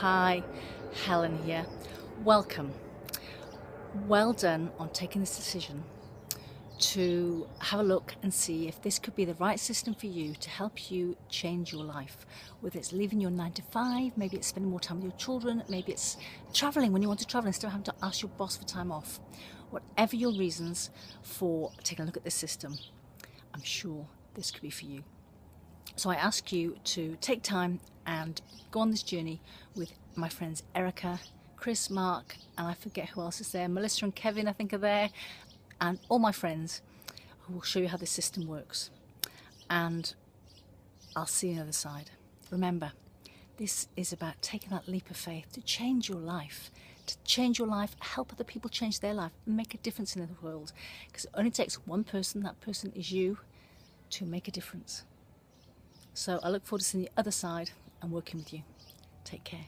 Hi, Helen here. Welcome. Well done on taking this decision to have a look and see if this could be the right system for you to help you change your life. Whether it's leaving your 9 to 5, maybe it's spending more time with your children, maybe it's traveling when you want to travel instead of having to ask your boss for time off. Whatever your reasons for taking a look at this system, I'm sure this could be for you. So I ask you to take time and go on this journey with my friends Erica, Chris, Mark, and I forget who else is there. Melissa and Kevin, I think, are there, and all my friends who will show you how this system works. And I'll see you on the other side. Remember, this is about taking that leap of faith to change your life, help other people change their life, and make a difference in the world. Because it only takes one person, that person is you, to make a difference. So I look forward to seeing the other side and working with you. Take care.